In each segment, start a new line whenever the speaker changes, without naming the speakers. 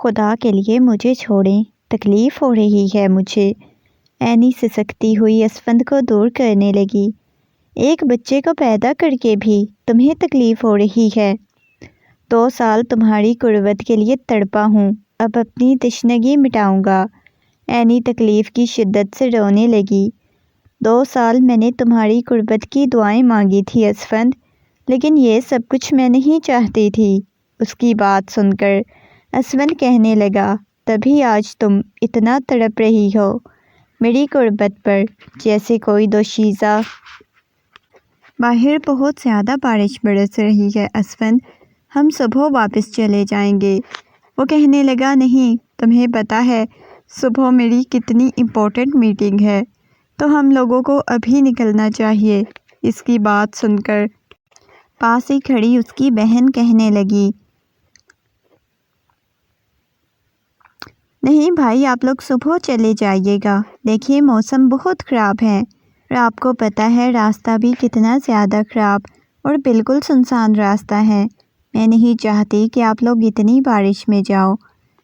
خدا کے لیے مجھے چھوڑیں، تکلیف ہو رہی ہے مجھے۔ اینی سسکتی ہوئی اسفند کو دور کرنے لگی۔ ایک بچے کو پیدا کر کے بھی تمہیں تکلیف ہو رہی ہے؟ 2 سال تمہاری قربت کے لیے تڑپا ہوں، اب اپنی تشنگی مٹاؤں گا۔ اینی تکلیف کی شدت سے رونے لگی۔ 2 سال میں نے تمہاری قربت کی دعائیں مانگی تھی اسفند، لیکن یہ سب کچھ میں نہیں چاہتی تھی۔ اس کی بات سن کر اسفند کہنے لگا، تبھی آج تم اتنا تڑپ رہی ہو میری قربت پر، جیسے کوئی دوشیزہ۔ باہر بہت زیادہ بارش برس رہی ہے اسفند، ہم صبح واپس چلے جائیں گے۔ وہ کہنے لگا، نہیں، تمہیں پتہ ہے صبح میری کتنی امپورٹنٹ میٹنگ ہے، تو ہم لوگوں کو ابھی نکلنا چاہیے۔ اس کی بات سن کر پاس ہی کھڑی اس کی بہن کہنے لگی، نہیں بھائی، آپ لوگ صبح چلے جائیے گا، دیکھیے موسم بہت خراب ہے، اور آپ کو پتہ ہے راستہ بھی کتنا زیادہ خراب اور بالکل سنسان راستہ ہے۔ میں نہیں چاہتی کہ آپ لوگ اتنی بارش میں جاؤ۔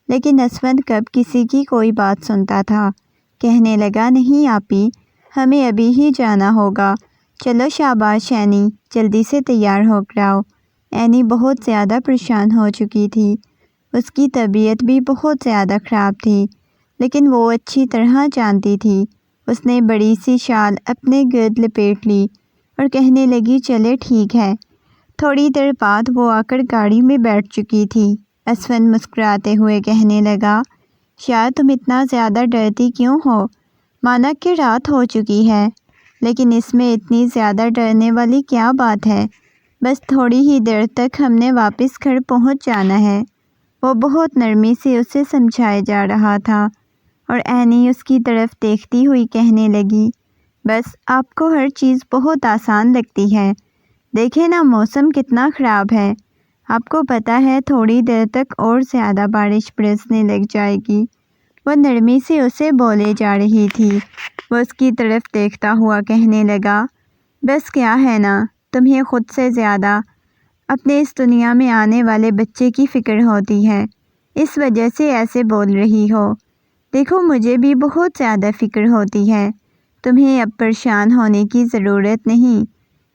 لیکن اسفند کب کسی کی کوئی بات سنتا تھا، کہنے لگا، نہیں آپی، ہمیں ابھی ہی جانا ہوگا، چلو شاباش اینی، جلدی سے تیار ہو کر آؤ۔ اینی بہت زیادہ پریشان ہو چکی تھی، اس کی طبیعت بھی بہت زیادہ خراب تھی، لیکن وہ اچھی طرح جانتی تھی۔ اس نے بڑی سی شال اپنے گرد لپیٹ لی اور کہنے لگی، چلے ٹھیک ہے۔ تھوڑی دیر بعد وہ آ کر گاڑی میں بیٹھ چکی تھی۔ اسفند مسکراتے ہوئے کہنے لگا، شاید تم اتنا زیادہ ڈرتی کیوں ہو؟ مانا کہ رات ہو چکی ہے، لیکن اس میں اتنی زیادہ ڈرنے والی کیا بات ہے؟ بس تھوڑی ہی دیر تک ہم نے واپس گھر پہنچ جانا ہے۔ وہ بہت نرمی سے اسے سمجھایا جا رہا تھا، اور اینی اس کی طرف دیکھتی ہوئی کہنے لگی، بس آپ کو ہر چیز بہت آسان لگتی ہے، دیکھیں نا موسم کتنا خراب ہے، آپ کو پتہ ہے تھوڑی دیر تک اور زیادہ بارش برسنے لگ جائے گی۔ وہ نرمی سے اسے بولے جا رہی تھی۔ وہ اس کی طرف دیکھتا ہوا کہنے لگا، بس کیا ہے نا، تمہیں خود سے زیادہ اپنے اس دنیا میں آنے والے بچے کی فکر ہوتی ہے، اس وجہ سے ایسے بول رہی ہو۔ دیکھو مجھے بھی بہت زیادہ فکر ہوتی ہے، تمہیں اب پریشان ہونے کی ضرورت نہیں۔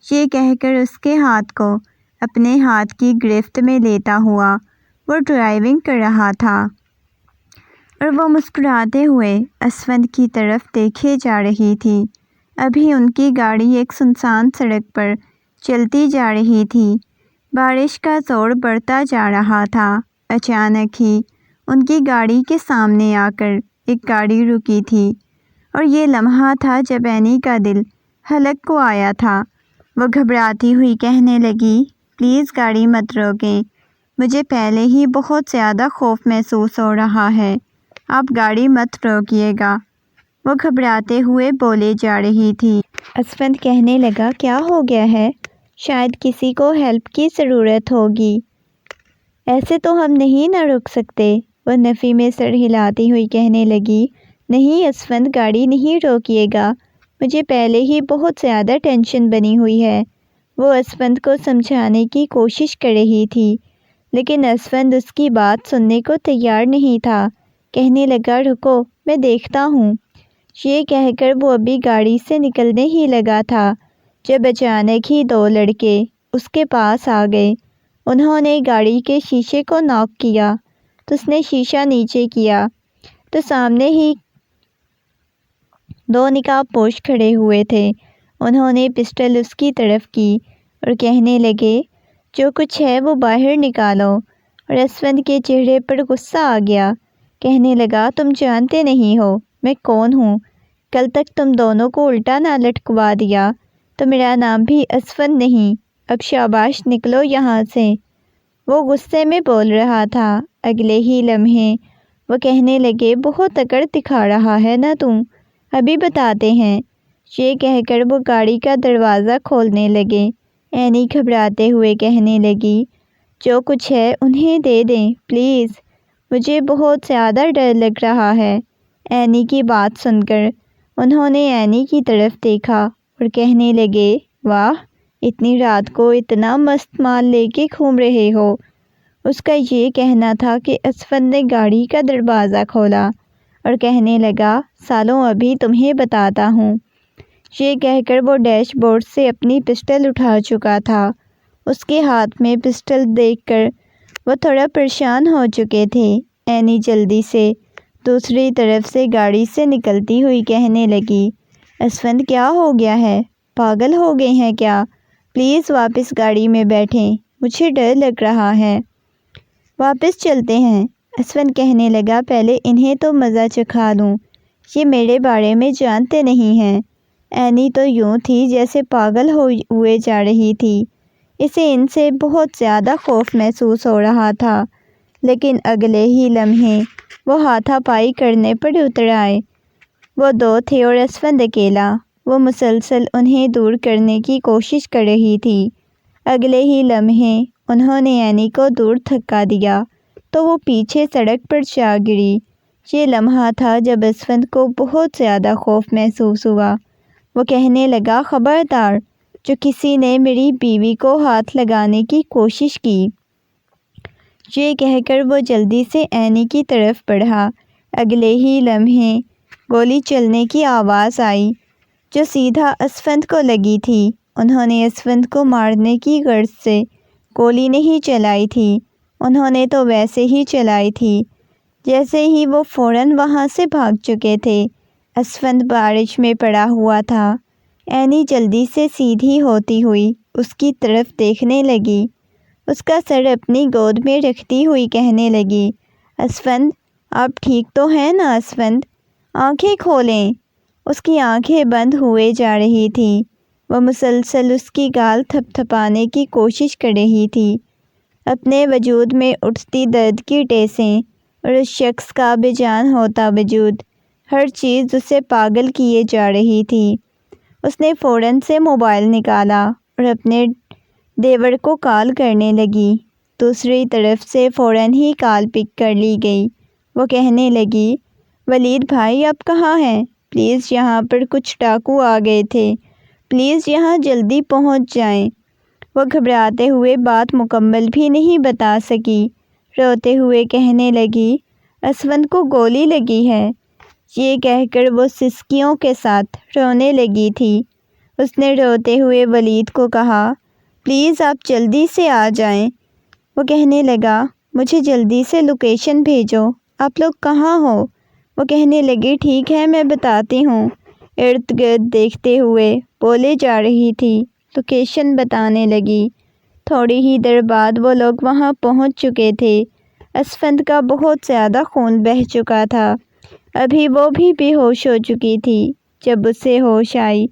یہ کہہ کر اس کے ہاتھ کو اپنے ہاتھ کی گرفت میں لیتا ہوا وہ ڈرائیونگ کر رہا تھا، اور وہ مسکراتے ہوئے اسفند کی طرف دیکھے جا رہی تھی۔ ابھی ان کی گاڑی ایک سنسان سڑک پر چلتی جا رہی تھی۔ بارش کا زور بڑھتا جا رہا تھا۔ اچانک ہی ان کی گاڑی کے سامنے آ کر ایک گاڑی رکی تھی، اور یہ لمحہ تھا جب اینی کا دل حلق کو آیا تھا۔ وہ گھبراتی ہوئی کہنے لگی، پلیز گاڑی مت روکیں، مجھے پہلے ہی بہت زیادہ خوف محسوس ہو رہا ہے، آپ گاڑی مت روکیے گا۔ وہ گھبراتے ہوئے بولے جا رہی تھی۔ اسفند کہنے لگا، کیا ہو گیا ہے؟ شاید کسی کو ہیلپ کی ضرورت ہوگی، ایسے تو ہم نہیں نہ رک سکتے۔ وہ نفی میں سر ہلاتی ہوئی کہنے لگی، نہیں اسفند، گاڑی نہیں روکیے گا، مجھے پہلے ہی بہت زیادہ ٹینشن بنی ہوئی ہے۔ وہ اسفند کو سمجھانے کی کوشش کر رہی تھی، لیکن اسفند اس کی بات سننے کو تیار نہیں تھا۔ کہنے لگا، رکو، میں دیکھتا ہوں۔ یہ کہہ کر وہ ابھی گاڑی سے نکلنے ہی لگا تھا جب اچانک ہی 2 لڑکے اس کے پاس آ گئے۔ انہوں نے گاڑی کے شیشے کو ناک کیا تو اس نے شیشہ نیچے کیا تو سامنے ہی 2 نقاب پوش کھڑے ہوئے تھے۔ انہوں نے پسٹل اس کی طرف کی اور کہنے لگے، جو کچھ ہے وہ باہر نکالو، اور اسفند کے چہرے پر غصہ آ گیا۔ کہنے لگا، تم جانتے نہیں ہو میں کون ہوں، کل تک تم دونوں کو الٹا نہ لٹکوا دیا تو میرا نام بھی اسفند نہیں، اب شاباش نکلو یہاں سے۔ وہ غصے میں بول رہا تھا۔ اگلے ہی لمحے وہ کہنے لگے، بہت اکڑ دکھا رہا ہے نا تم، ابھی بتاتے ہیں۔ یہ کہہ کر وہ گاڑی کا دروازہ کھولنے لگے۔ اینی گھبراتے ہوئے کہنے لگی، جو کچھ ہے انہیں دے دیں پلیز، مجھے بہت زیادہ ڈر لگ رہا ہے۔ اینی کی بات سن کر انہوں نے اینی کی طرف دیکھا اور کہنے لگے، واہ، اتنی رات کو اتنا مست مال لے کے گھوم رہے ہو۔ اس کا یہ کہنا تھا کہ اسفند نے گاڑی کا دروازہ کھولا اور کہنے لگا، سالوں ابھی تمہیں بتاتا ہوں۔ یہ کہہ کر وہ ڈیش بورڈ سے اپنی پسٹل اٹھا چکا تھا۔ اس کے ہاتھ میں پسٹل دیکھ کر وہ تھوڑا پریشان ہو چکے تھے۔ اینی جلدی سے دوسری طرف سے گاڑی سے نکلتی ہوئی کہنے لگی، اسفند کیا ہو گیا ہے؟ پاگل ہو گئے ہیں کیا؟ پلیز واپس گاڑی میں بیٹھیں، مجھے ڈر لگ رہا ہے۔ واپس چلتے ہیں، اسفند کہنے لگا، پہلے انہیں تو مزہ چکھا لوں، یہ میرے بارے میں جانتے نہیں ہیں۔ اینی تو یوں تھی جیسے پاگل ہوئے جا رہی تھی۔ اسے ان سے بہت زیادہ خوف محسوس ہو رہا تھا، لیکن اگلے ہی لمحے وہ ہاتھا پائی کرنے پر اتر آئے۔ وہ دو تھے اور اسفند اکیلا۔ وہ مسلسل انہیں دور کرنے کی کوشش کر رہی تھی۔ اگلے ہی لمحے انہوں نے اینی کو دور دھکا دیا تو وہ پیچھے سڑک پر جا گری۔ یہ لمحہ تھا جب اسفند کو بہت زیادہ خوف محسوس ہوا۔ وہ کہنے لگا، خبردار، جو کسی نے میری بیوی کو ہاتھ لگانے کی کوشش کی۔ یہ کہہ کر وہ جلدی سے اینی کی طرف بڑھا۔ اگلے ہی لمحے گولی چلنے کی آواز آئی جو سیدھا اسفند کو لگی تھی۔ انہوں نے اسفند کو مارنے کی غرض سے گولی نہیں چلائی تھی، انہوں نے تو ویسے ہی چلائی تھی جیسے ہی وہ فوراً وہاں سے بھاگ چکے تھے۔ اسفند بارش میں پڑا ہوا تھا۔ اینی جلدی سے سیدھی ہوتی ہوئی اس کی طرف دیکھنے لگی۔ اس کا سر اپنی گود میں رکھتی ہوئی کہنے لگی، اسفند، آپ ٹھیک تو ہیں نا اسفند؟ آنکھیں کھولیں۔ اس کی آنکھیں بند ہوئے جا رہی تھیں۔ وہ مسلسل اس کی گال تھپ تھپانے کی کوشش کر رہی تھی۔ اپنے وجود میں اٹھتی درد کی ٹیسیں اور اس شخص کا بے جان ہوتا وجود، ہر چیز اسے پاگل کیے جا رہی تھی۔ اس نے فوراً سے موبائل نکالا اور اپنے دیور کو کال کرنے لگی۔ دوسری طرف سے فوراً ہی کال پک کر لی گئی۔ وہ کہنے لگی، ولید بھائی آپ کہاں ہیں؟ پلیز یہاں پر کچھ ڈاکو آ گئے تھے، پلیز یہاں جلدی پہنچ جائیں۔ وہ گھبراتے ہوئے بات مکمل بھی نہیں بتا سکی، روتے ہوئے کہنے لگی، اسفند کو گولی لگی ہے۔ یہ کہہ کر وہ سسکیوں کے ساتھ رونے لگی تھی۔ اس نے روتے ہوئے ولید کو کہا، پلیز آپ جلدی سے آ جائیں۔ وہ کہنے لگا، مجھے جلدی سے لوکیشن بھیجو، آپ لوگ کہاں ہو؟ وہ کہنے لگی، ٹھیک ہے میں بتاتی ہوں۔ ارد گرد دیکھتے ہوئے بولے جا رہی تھی، لوکیشن بتانے لگی۔ تھوڑی ہی دیر بعد وہ لوگ وہاں پہنچ چکے تھے۔ اسفند کا بہت زیادہ خون بہہ چکا تھا۔ ابھی وہ بھی بے ہوش ہو چکی تھی۔ جب اسے ہوش آئی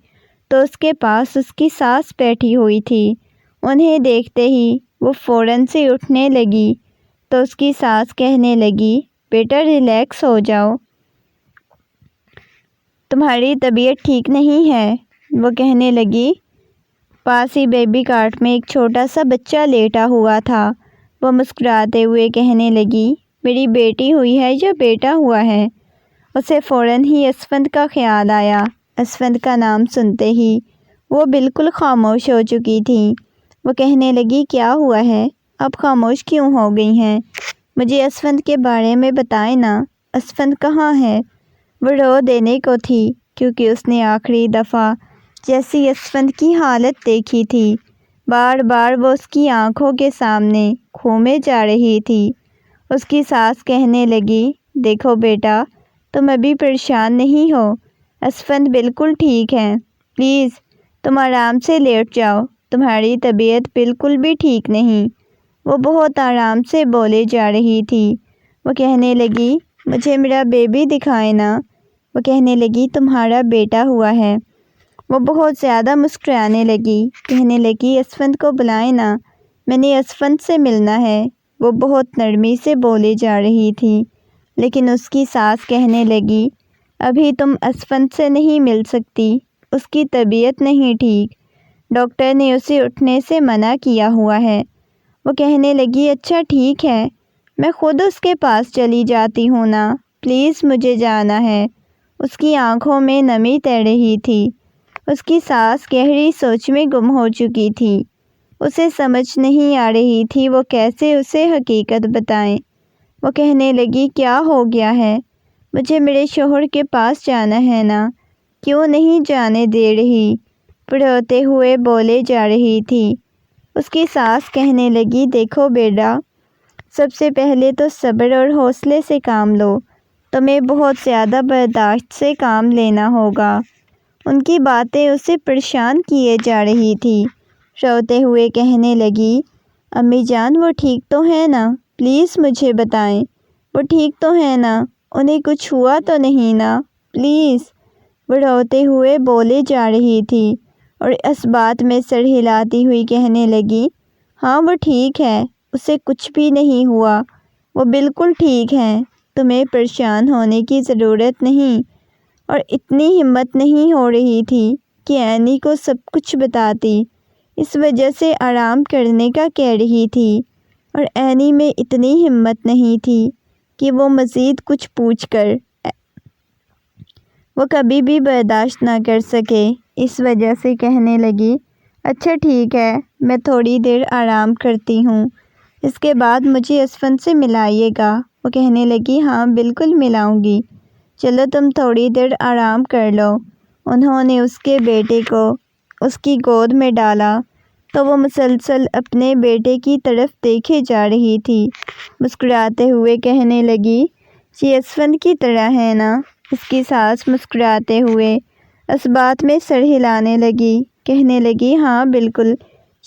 تو اس کے پاس اس کی ساس بیٹھی ہوئی تھی۔ انہیں دیکھتے ہی وہ فوراً سے اٹھنے لگی تو اس کی ساس کہنے لگی، بیٹا ریلیکس ہو جاؤ، تمہاری طبیعت ٹھیک نہیں ہے۔ وہ کہنے لگی، پاس ہی بیبی کارٹ میں ایک چھوٹا سا بچہ لیٹا ہوا تھا۔ وہ مسکراتے ہوئے کہنے لگی، میری بیٹی ہوئی ہے یا بیٹا ہوا ہے؟ اسے فوراً ہی اسفند کا خیال آیا۔ اسفند کا نام سنتے ہی وہ بالکل خاموش ہو چکی تھیں۔ وہ کہنے لگی، کیا ہوا ہے؟ اب خاموش کیوں ہو گئی ہیں؟ مجھے اسفند کے بارے میں بتائیں نا، اسفند کہاں ہے؟ وہ رو دینے کو تھی کیونکہ اس نے آخری دفعہ جیسی اسفند کی حالت دیکھی تھی، بار بار وہ اس کی آنکھوں کے سامنے گھومے جا رہی تھی۔ اس کی ساس کہنے لگی، دیکھو بیٹا، تم ابھی پریشان نہیں ہو، اسفند بالکل ٹھیک ہے، پلیز تم آرام سے لیٹ جاؤ، تمہاری طبیعت بالکل بھی ٹھیک نہیں۔ وہ بہت آرام سے بولے جا رہی تھی۔ وہ کہنے لگی، مجھے میرا بیبی دکھائے نا۔ وہ کہنے لگی، تمہارا بیٹا ہوا ہے۔ وہ بہت زیادہ مسکرانے لگی، کہنے لگی، اسفند کو بلائیں نا، میں نے اسفند سے ملنا ہے۔ وہ بہت نرمی سے بولے جا رہی تھی، لیکن اس کی ساس کہنے لگی، ابھی تم اسفند سے نہیں مل سکتی، اس کی طبیعت نہیں ٹھیک، ڈاکٹر نے اسے اٹھنے سے منع کیا ہوا ہے۔ وہ کہنے لگی، اچھا ٹھیک ہے، میں خود اس کے پاس چلی جاتی ہوں نا، پلیز مجھے جانا ہے۔ اس کی آنکھوں میں نمی تیر رہی تھی۔ اس کی ساس گہری سوچ میں گم ہو چکی تھی۔ اسے سمجھ نہیں آ رہی تھی وہ کیسے اسے حقیقت بتائیں۔ وہ کہنے لگی کیا ہو گیا ہے؟ مجھے میرے شوہر کے پاس جانا ہے نا، کیوں نہیں جانے دے رہی؟ روتے ہوئے بولے جا رہی تھی۔ اس کی ساس کہنے لگی دیکھو بیٹا، سب سے پہلے تو صبر اور حوصلے سے کام لو، تمہیں بہت زیادہ برداشت سے کام لینا ہوگا۔ ان کی باتیں اسے پریشان کیے جا رہی تھی۔ روتے ہوئے کہنے لگی امی جان وہ ٹھیک تو ہے نا؟ پلیز مجھے بتائیں، وہ ٹھیک تو ہے نا؟ انہیں کچھ ہوا تو نہیں نا؟ پلیز۔ وہ روتے ہوئے بولے جا رہی تھی اور اس بات میں سر ہلاتی ہوئی کہنے لگی ہاں وہ ٹھیک ہے، اسے کچھ بھی نہیں ہوا، وہ بالکل ٹھیک ہے، تمہیں پریشان ہونے کی ضرورت نہیں۔ اور اتنی ہمت نہیں ہو رہی تھی کہ اینی کو سب کچھ بتاتی، اس وجہ سے آرام کرنے کا کہہ رہی تھی، اور اینی میں اتنی ہمت نہیں تھی کہ وہ مزید کچھ پوچھ کر وہ کبھی بھی برداشت نہ کر سکے، اس وجہ سے کہنے لگی اچھا ٹھیک ہے، میں تھوڑی دیر آرام کرتی ہوں، اس کے بعد مجھے اسفن سے ملائیے گا۔ وہ کہنے لگی ہاں بالکل ملاؤں گی، چلو تم تھوڑی دیر آرام کر لو۔ انہوں نے اس کے بیٹے کو اس کی گود میں ڈالا تو وہ مسلسل اپنے بیٹے کی طرف دیکھے جا رہی تھی، مسکراتے ہوئے کہنے لگی یہ اسفن کی طرح ہے نا؟ اس کی ساس مسکراتے ہوئے اس بات میں سر ہلانے لگی، کہنے لگی ہاں بالکل،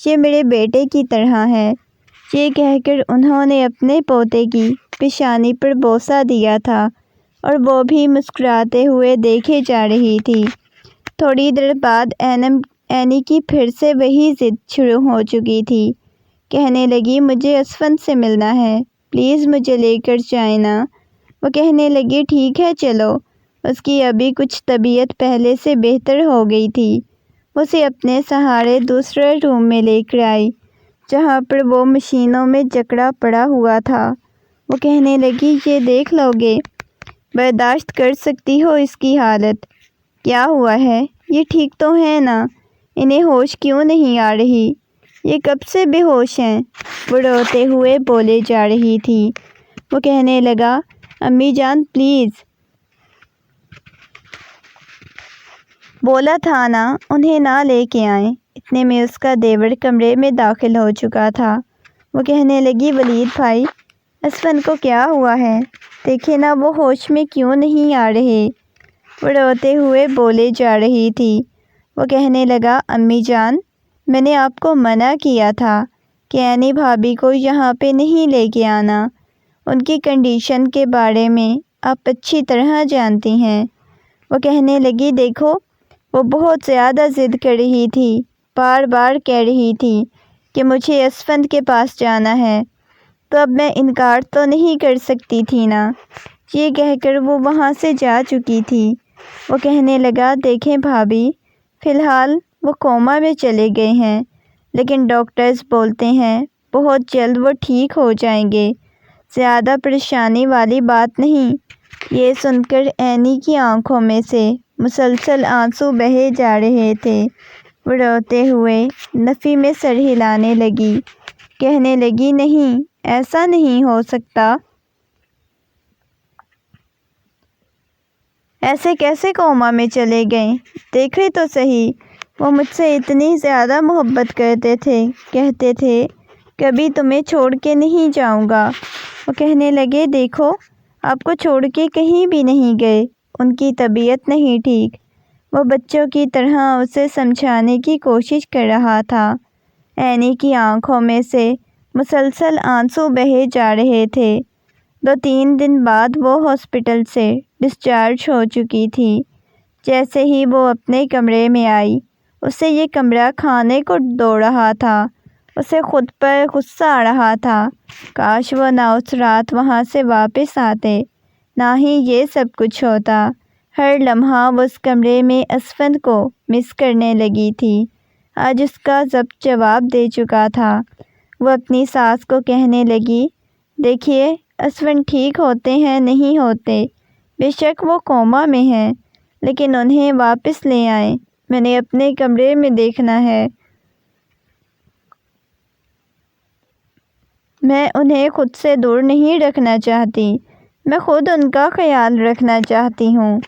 یہ میرے بیٹے کی طرح ہے۔ یہ کہہ کر انہوں نے اپنے پوتے کی پیشانی پر بوسہ دیا تھا اور وہ بھی مسکراتے ہوئے دیکھے جا رہی تھی۔ تھوڑی دیر بعد اینی کی پھر سے وہی ضد شروع ہو چکی تھی، کہنے لگی مجھے اسفن سے ملنا ہے، پلیز مجھے لے کر جائیں نا۔ وہ کہنے لگی ٹھیک ہے چلو۔ اس کی ابھی کچھ طبیعت پہلے سے بہتر ہو گئی تھی، اسے اپنے سہارے دوسرے روم میں لے کر آئی جہاں پر وہ مشینوں میں جکڑا پڑا ہوا تھا۔ وہ کہنے لگی یہ دیکھ لو گے، برداشت کر سکتی ہو اس کی حالت؟ کیا ہوا ہے؟ یہ ٹھیک تو ہے نا؟ انہیں ہوش کیوں نہیں آ رہی؟ یہ کب سے بے ہوش ہیں؟ وہ روتے ہوئے بولے جا رہی تھی۔ وہ کہنے لگا امی جان پلیز، بولا تھا نا انہیں نہ لے کے آئیں۔ اتنے میں اس کا دیور کمرے میں داخل ہو چکا تھا۔ وہ کہنے لگی ولید بھائی، اسفن کو کیا ہوا ہے؟ دیکھے نا وہ ہوش میں کیوں نہیں آ رہے؟ وہ روتے ہوئے بولے جا رہی تھی۔ وہ کہنے لگا امی جان، میں نے آپ کو منع کیا تھا کہ اینی بھابھی کو یہاں پہ نہیں لے کے آنا، ان کی کنڈیشن کے بارے میں آپ اچھی طرح جانتی ہیں۔ وہ کہنے لگی دیکھو وہ بہت زیادہ ضد کر رہی تھی، بار بار کہہ رہی تھی کہ مجھے اسفند کے پاس جانا ہے، تو اب میں انکار تو نہیں کر سکتی تھی نا۔ یہ کہہ کر وہ وہاں سے جا چکی تھی۔ وہ کہنے لگا دیکھیں بھابھی، فی الحال وہ کوما میں چلے گئے ہیں، لیکن ڈاکٹرز بولتے ہیں بہت جلد وہ ٹھیک ہو جائیں گے، زیادہ پریشانی والی بات نہیں۔ یہ سن کر اینی کی آنکھوں میں سے مسلسل آنسو بہے جا رہے تھے۔ وہ روتے ہوئے نفی میں سر ہلانے لگی، کہنے لگی نہیں، ایسا نہیں ہو سکتا، ایسے کیسے کوما میں چلے گئے؟ دیکھے تو صحیح، وہ مجھ سے اتنی زیادہ محبت کرتے تھے، کہتے تھے کبھی تمہیں چھوڑ کے نہیں جاؤں گا۔ وہ کہنے لگے دیکھو آپ کو چھوڑ کے کہیں بھی نہیں گئے، ان کی طبیعت نہیں ٹھیک۔ وہ بچوں کی طرح اسے سمجھانے کی کوشش کر رہا تھا۔ اینی کی آنکھوں میں سے مسلسل آنسو بہے جا رہے تھے۔ 2-3 دن بعد وہ ہاسپٹل سے ڈسچارج ہو چکی تھی۔ جیسے ہی وہ اپنے کمرے میں آئی، اسے یہ کمرہ کھانے کو دو رہا تھا۔ اسے خود پر غصہ آ رہا تھا، کاش وہ نہ اس رات وہاں سے واپس آتے، نہ ہی یہ سب کچھ ہوتا۔ ہر لمحہ وہ اس کمرے میں اسفند کو مس کرنے لگی تھی۔ آج اس کا ضبط جواب دے چکا تھا۔ وہ اپنی ساس کو کہنے لگی دیکھیے اسفند ٹھیک ہوتے ہیں نہیں ہوتے، بے شک وہ کوما میں ہیں، لیکن انہیں واپس لے آئیں، میں نے اپنے کمرے میں دیکھنا ہے۔ میں انہیں خود سے دور نہیں رکھنا چاہتی، میں خود ان کا خیال رکھنا چاہتی ہوں،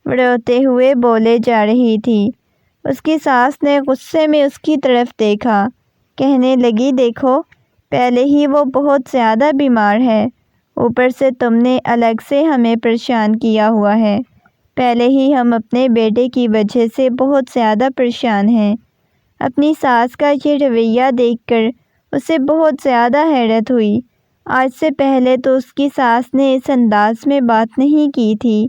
روتے ہوئے بولے جا رہی تھی۔ اس کی ساس نے غصے میں اس کی طرف دیکھا، کہنے لگی دیکھو، پہلے ہی وہ بہت زیادہ بیمار ہے، اوپر سے تم نے الگ سے ہمیں پریشان کیا ہوا ہے، پہلے ہی ہم اپنے بیٹے کی وجہ سے بہت زیادہ پریشان ہیں۔ اپنی ساس کا یہ رویہ دیکھ کر اسے بہت زیادہ حیرت ہوئی۔ آج سے پہلے تو اس کی ساس نے اس انداز میں بات نہیں کی تھی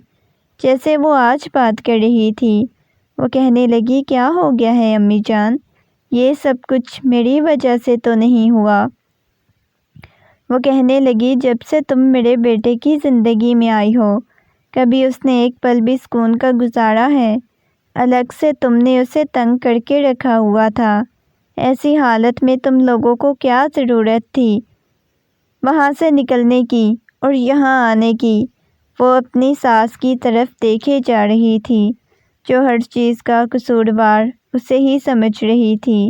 جیسے وہ آج بات کر رہی تھی۔ وہ کہنے لگی کیا ہو گیا ہے امی جان؟ یہ سب کچھ میری وجہ سے تو نہیں ہوا۔ وہ کہنے لگی جب سے تم میرے بیٹے کی زندگی میں آئی ہو، کبھی اس نے ایک پل بھی سکون کا گزارا ہے؟ الگ سے تم نے اسے تنگ کر کے رکھا ہوا تھا۔ ایسی حالت میں تم لوگوں کو کیا ضرورت تھی وہاں سے نکلنے کی اور یہاں آنے کی؟ وہ اپنی ساس کی طرف دیکھے جا رہی تھی جو ہر چیز کا قصوروار اسے ہی سمجھ رہی تھی۔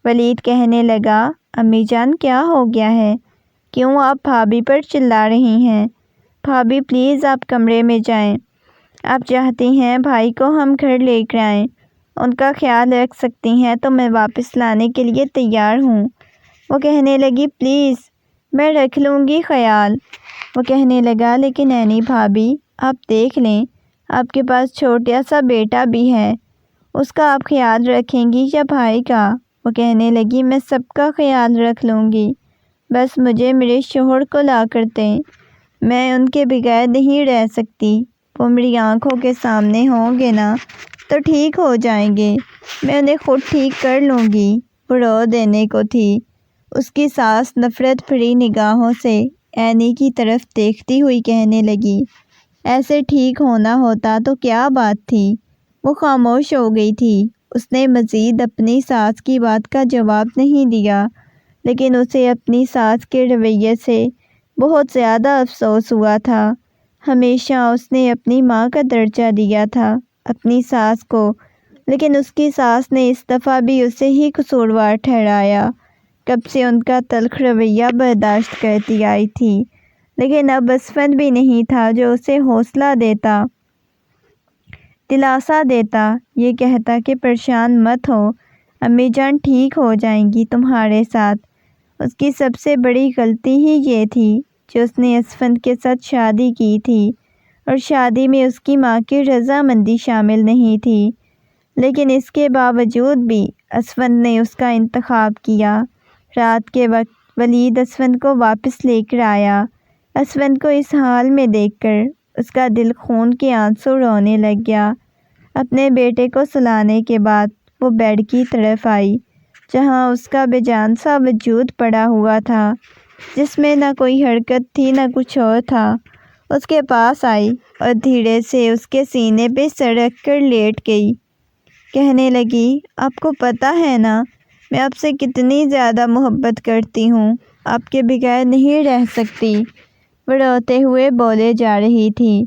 ولید کہنے لگا امی جان کیا ہو گیا ہے؟ کیوں آپ بھابھی پر چلا رہی ہیں؟ بھابھی پلیز آپ کمرے میں جائیں، آپ چاہتی ہیں بھائی کو ہم گھر لے کر آئیں، ان کا خیال رکھ سکتی ہیں تو میں واپس لانے کے لیے تیار ہوں۔ وہ کہنے لگی پلیز میں رکھ لوں گی خیال۔ وہ کہنے لگا لیکن عینی بھابھی آپ دیکھ لیں، آپ کے پاس چھوٹا سا بیٹا بھی ہے، اس کا آپ خیال رکھیں گی یا بھائی کا؟ وہ کہنے لگی میں سب کا خیال رکھ لوں گی، بس مجھے میرے شوہر کو لا کر دیں، میں ان کے بغیر نہیں رہ سکتی، وہ میری آنکھوں کے سامنے ہوں گے نا تو ٹھیک ہو جائیں گے، میں انہیں خود ٹھیک کر لوں گی۔ وہ رو دینے کو تھی۔ اس کی ساس نفرت بھری نگاہوں سے عینی کی طرف دیکھتی ہوئی کہنے لگی ایسے ٹھیک ہونا ہوتا تو کیا بات تھی؟ وہ خاموش ہو گئی تھی۔ اس نے مزید اپنی ساس کی بات کا جواب نہیں دیا، لیکن اسے اپنی ساس کے رویے سے بہت زیادہ افسوس ہوا تھا۔ ہمیشہ اس نے اپنی ماں کا درجہ دیا تھا اپنی ساس کو، لیکن اس کی ساس نے اس دفعہ بھی اسے ہی قصوروار ٹھہرایا۔ کب سے ان کا تلخ رویہ برداشت کرتی آئی تھی، لیکن اب اسفند بھی نہیں تھا جو اسے حوصلہ دیتا، دلاسا دیتا، یہ کہتا کہ پریشان مت ہو، امی جان ٹھیک ہو جائیں گی تمہارے ساتھ۔ اس کی سب سے بڑی غلطی ہی یہ تھی جو اس نے اسفند کے ساتھ شادی کی تھی، اور شادی میں اس کی ماں کی رضامندی شامل نہیں تھی، لیکن اس کے باوجود بھی اسفند نے اس کا انتخاب کیا۔ رات کے وقت ولید اسفند کو واپس لے کر آیا۔ اسفند کو اس حال میں دیکھ کر اس کا دل خون کے آنسو رونے لگ گیا۔ اپنے بیٹے کو سلانے کے بعد وہ بیڈ کی طرف آئی جہاں اس کا بے جان سا وجود پڑا ہوا تھا، جس میں نہ کوئی حرکت تھی نہ کچھ اور تھا۔ اس کے پاس آئی اور دھیرے سے اس کے سینے پہ سر رکھ کر لیٹ گئی، کہنے لگی آپ کو پتہ ہے نا میں آپ سے کتنی زیادہ محبت کرتی ہوں، آپ کے بغیر نہیں رہ سکتی۔ وہ روتے ہوئے بولے جا رہی تھی،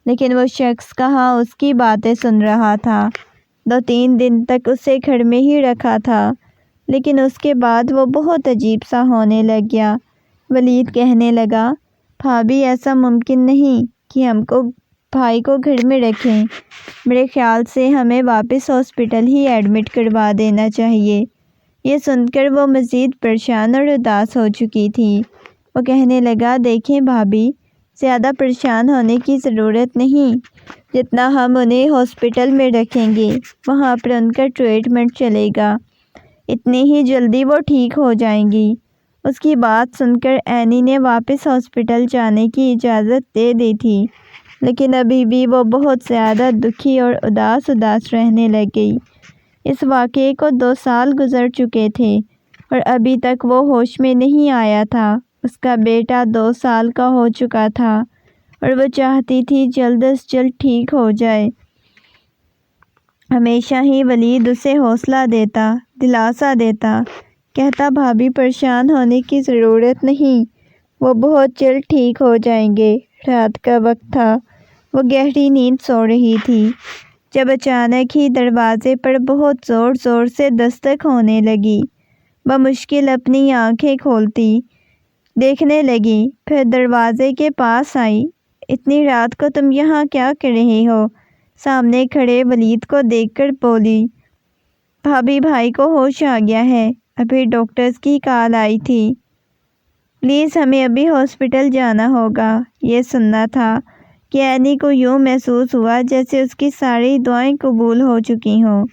لیکن وہ شخص کہاں اس کی باتیں سن رہا تھا۔ 2-3 دن تک اسے گھر میں ہی رکھا تھا، لیکن اس کے بعد وہ بہت عجیب سا ہونے لگ گیا۔ ولید کہنے لگا بھابھی ایسا ممکن نہیں کہ ہم کو بھائی کو گھر میں رکھیں، میرے خیال سے ہمیں واپس ہاسپٹل ہی ایڈمٹ کروا دینا چاہیے۔ یہ سن کر وہ مزید پریشان اور اداس ہو چکی تھی۔ وہ کہنے لگا دیکھیں بھابھی زیادہ پریشان ہونے کی ضرورت نہیں، جتنا ہم انہیں ہاسپٹل میں رکھیں گے وہاں پر ان کا ٹریٹمنٹ چلے گا، اتنی ہی جلدی وہ ٹھیک ہو جائیں گی۔ اس کی بات سن کر عینی نے واپس ہاسپٹل جانے کی اجازت دے دی تھی، لیکن ابھی بھی وہ بہت زیادہ دکھی اور اداس رہنے لگ گئی۔ اس واقعے کو 2 سال گزر چکے تھے اور ابھی تک وہ ہوش میں نہیں آیا تھا۔ اس کا بیٹا 2 سال کا ہو چکا تھا اور وہ چاہتی تھی جلد از جلد ٹھیک ہو جائے۔ ہمیشہ ہی ولید اسے حوصلہ دیتا، دلاسا دیتا، کہتا بھابھی پریشان ہونے کی ضرورت نہیں، وہ بہت جلد ٹھیک ہو جائیں گے۔ رات کا وقت تھا، وہ گہری نیند سو رہی تھی جب اچانک ہی دروازے پر بہت زور سے دستک ہونے لگی۔ وہ مشکل اپنی آنکھیں کھولتی دیکھنے لگی، پھر دروازے کے پاس آئی۔ اتنی رات کو تم یہاں کیا کر رہی ہو؟ سامنے کھڑے ولید کو دیکھ کر بولی۔ بھابھی بھائی کو ہوش آ گیا ہے، ابھی ڈاکٹرز کی کال آئی تھی، پلیز ہمیں ابھی ہاسپٹل جانا ہوگا۔ یہ سننا تھا کہ اینی کو یوں محسوس ہوا جیسے اس کی ساری دعائیں قبول ہو چکی ہوں۔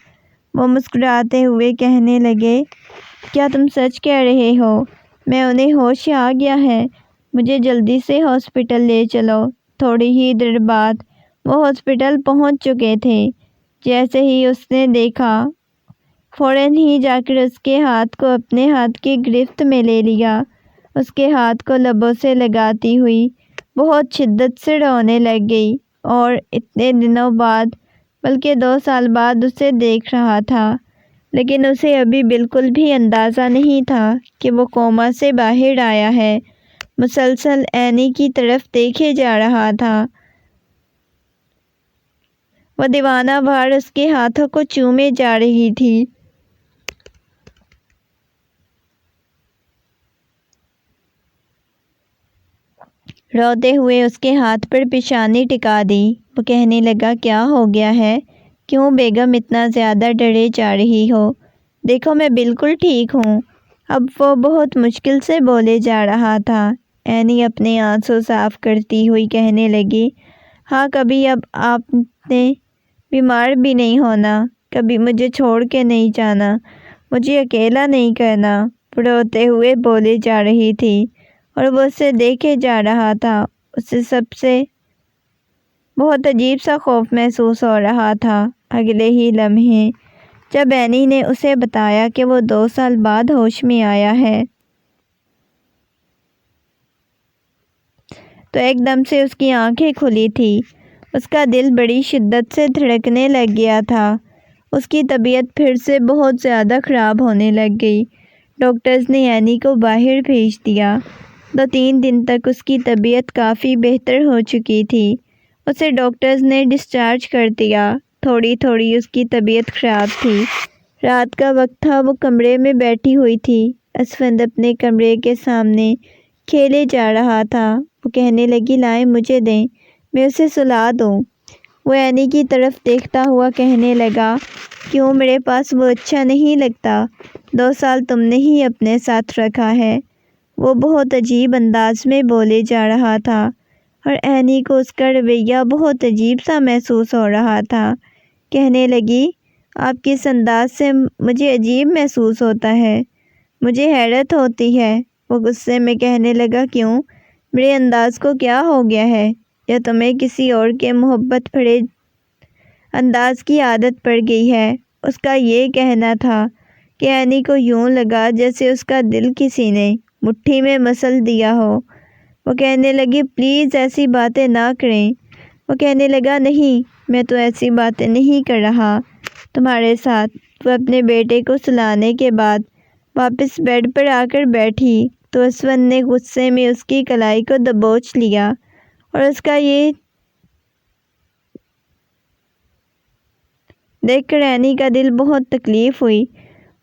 وہ مسکراتے ہوئے کہنے لگے، کیا تم سچ کہہ رہے ہو؟ میں انہیں ہوش آ گیا ہے، مجھے جلدی سے ہاسپٹل لے چلو۔ تھوڑی ہی دیر بعد وہ ہاسپٹل پہنچ چکے تھے۔ جیسے ہی اس نے دیکھا، فوراً ہی جا کر اس کے ہاتھ کو اپنے ہاتھ کی گرفت میں لے لیا۔ اس کے ہاتھ کو لبوں سے لگاتی ہوئی بہت شدت سے رونے لگ گئی، اور اتنے دنوں بعد، بلکہ 2 سال بعد اسے دیکھ رہا تھا، لیکن اسے ابھی بالکل بھی اندازہ نہیں تھا کہ وہ کوما سے باہر آیا ہے۔ مسلسل اینی کی طرف دیکھے جا رہا تھا۔ وہ دیوانہ وار اس کے ہاتھوں کو چومے جا رہی تھی۔ روتے ہوئے اس کے ہاتھ پر پیشانی ٹکا دی۔ وہ کہنے لگا، کیا ہو گیا ہے؟ کیوں بیگم اتنا زیادہ ڈرے جا رہی ہو؟ دیکھو میں بالکل ٹھیک ہوں۔ اب وہ بہت مشکل سے بولے جا رہا تھا۔ اینی اپنے آنسو صاف کرتی ہوئی کہنے لگی، ہاں کبھی اب آپ نے بیمار بھی نہیں ہونا، کبھی مجھے چھوڑ کے نہیں جانا، مجھے اکیلا نہیں کرنا۔ روتے ہوئے بولے جا رہی تھی، اور وہ اسے دیکھے جا رہا تھا۔ اسے سب سے بہت عجیب سا خوف محسوس ہو رہا تھا۔ اگلے ہی لمحے جب اینی نے اسے بتایا کہ وہ 2 سال بعد ہوش میں آیا ہے، تو ایک دم سے اس کی آنکھیں کھلی تھی۔ اس کا دل بڑی شدت سے دھڑکنے لگ گیا تھا۔ اس کی طبیعت پھر سے بہت زیادہ خراب ہونے لگ گئی۔ ڈاکٹرز نے اینی کو باہر بھیج دیا۔ 2-3 دن تک اس کی طبیعت کافی بہتر ہو چکی تھی۔ اسے ڈاکٹرز نے ڈسچارج کر دیا۔ تھوڑی تھوڑی اس کی طبیعت خراب تھی۔ رات کا وقت تھا، وہ کمرے میں بیٹھی ہوئی تھی۔ اسفند اپنے کمرے کے سامنے کھیلے جا رہا تھا۔ وہ کہنے لگی، لائیں مجھے دیں، میں اسے سلا دوں۔ وہ اینی کی طرف دیکھتا ہوا کہنے لگا، کیوں میرے پاس وہ اچھا نہیں لگتا؟ 2 سال تم نے ہی اپنے ساتھ رکھا ہے۔ وہ بہت عجیب انداز میں بولے جا رہا تھا، اور اینی کو اس کا رویہ بہت عجیب سا محسوس ہو رہا تھا۔ کہنے لگی، آپ کے اس انداز سے مجھے عجیب محسوس ہوتا ہے، مجھے حیرت ہوتی ہے۔ وہ غصے میں کہنے لگا، کیوں؟ میرے انداز کو کیا ہو گیا ہے؟ یا تمہیں کسی اور کے محبت بھرے انداز کی عادت پڑ گئی ہے؟ اس کا یہ کہنا تھا کہ اینی کو یوں لگا جیسے اس کا دل کسی نے مٹھی میں مسل دیا ہو۔ وہ کہنے لگی، پلیز ایسی باتیں نہ کریں۔ وہ کہنے لگا، نہیں، میں تو ایسی باتیں نہیں کر رہا تمہارے ساتھ۔ وہ اپنے بیٹے کو سلانے کے بعد واپس بیڈ پر آ کر بیٹھی تو اسفند نے غصے میں اس کی کلائی کو دبوچ لیا، اور اس کا یہ دیکھ کر اینی کا دل بہت تکلیف ہوئی۔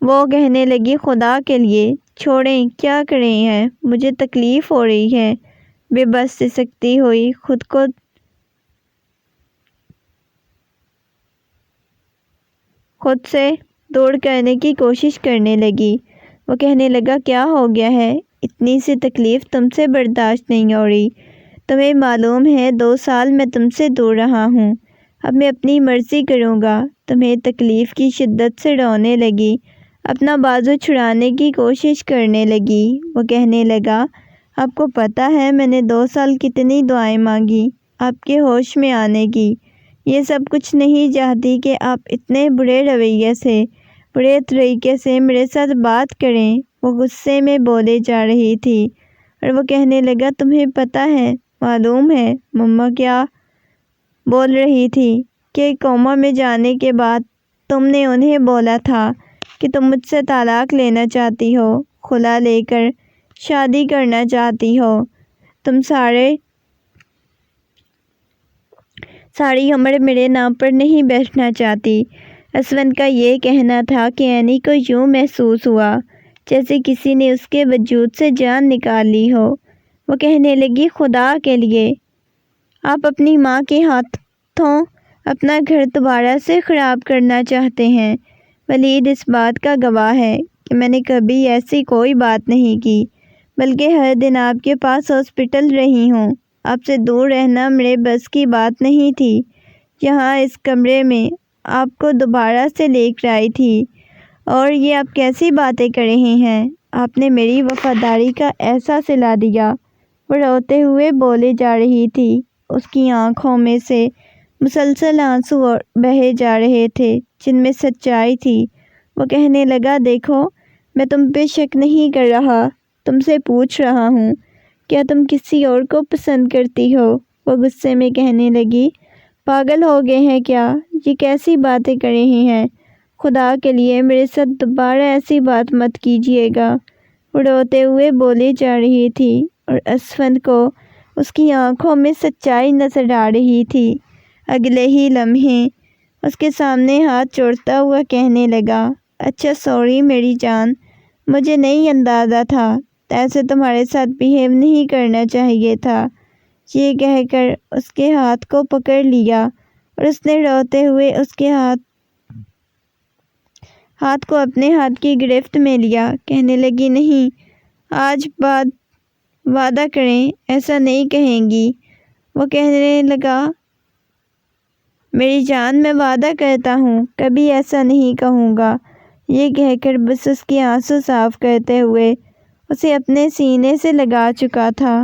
وہ کہنے لگی، خدا کے لیے چھوڑیں، کیا کر رہی ہیں؟ مجھے تکلیف ہو رہی ہے۔ بے بس سسکتی ہوئی خود سے دور کرنے کی کوشش کرنے لگی۔ وہ کہنے لگا، کیا ہو گیا ہے؟ اتنی سی تکلیف تم سے برداشت نہیں ہو رہی؟ تمہیں معلوم ہے 2 سال میں تم سے دور رہا ہوں، اب میں اپنی مرضی کروں گا۔ تمہیں تکلیف کی شدت سے رونے لگی، اپنا بازو چھڑانے کی کوشش کرنے لگی۔ وہ کہنے لگا، آپ کو پتہ ہے میں نے 2 سال کتنی دعائیں مانگی آپ کے ہوش میں آنے کی۔ یہ سب کچھ نہیں چاہتی کہ آپ اتنے برے رویے سے، برے طریقے سے میرے ساتھ بات کریں۔ وہ غصے میں بولے جا رہی تھی، اور وہ کہنے لگا، تمہیں پتہ ہے، معلوم ہے مما کیا بول رہی تھی کہ کوما میں جانے کے بعد تم نے انہیں بولا تھا کہ تم مجھ سے طلاق لینا چاہتی ہو، خلا لے کر شادی کرنا چاہتی ہو، تم ساری عمر میرے نام پر نہیں بیٹھنا چاہتی۔ اسفند کا یہ کہنا تھا کہ اینی کو یوں محسوس ہوا جیسے کسی نے اس کے وجود سے جان نکال لی ہو۔ وہ کہنے لگی خدا کے لیے آپ اپنی ماں کے ہاتھوں اپنا گھر دوبارہ سے خراب کرنا چاہتے ہیں۔ ولید اس بات کا گواہ ہے کہ میں نے کبھی ایسی کوئی بات نہیں کی، بلکہ ہر دن آپ کے پاس ہاسپٹل رہی ہوں۔ آپ سے دور رہنا میرے بس کی بات نہیں تھی۔ یہاں اس کمرے میں آپ کو دوبارہ سے لے کر آئی تھی، اور یہ آپ کیسی باتیں کر رہے ہیں؟ آپ نے میری وفاداری کا احساس دلا دیا۔ وہ روتے ہوئے بولے جا رہی تھی، اس کی آنکھوں میں سے مسلسل آنسو بہے جا رہے تھے جن میں سچائی تھی۔ وہ کہنے لگا دیکھو، میں تم پہ شک نہیں کر رہا، تم سے پوچھ رہا ہوں کیا تم کسی اور کو پسند کرتی ہو؟ وہ غصے میں کہنے لگی پاگل ہو گئے ہیں کیا؟ یہ کیسی باتیں کر رہے ہیں؟ خدا کے لیے میرے ساتھ دوبارہ ایسی بات مت کیجیے گا۔ وہ روتے ہوئے بولے جا رہی تھی اور اسفند کو اس کی آنکھوں میں سچائی نظر آ رہی تھی۔ اگلے ہی لمحے اس کے سامنے ہاتھ جوڑتا ہوا کہنے لگا اچھا سوری میری جان، مجھے نہیں اندازہ تھا، ایسے تمہارے ساتھ بیہیو نہیں کرنا چاہیے تھا۔ یہ کہہ کر اس کے ہاتھ کو پکڑ لیا اور اس نے روتے ہوئے اس کے ہاتھ کو اپنے ہاتھ کی گرفت میں لیا۔ کہنے لگی نہیں، آج بعد وعدہ کریں ایسا نہیں کہیں گی۔ وہ کہنے لگا میری جان میں وعدہ کرتا ہوں کبھی ایسا نہیں کہوں گا۔ یہ کہہ کر بس اس کے آنسو صاف کرتے ہوئے اسے اپنے سینے سے لگا چکا تھا۔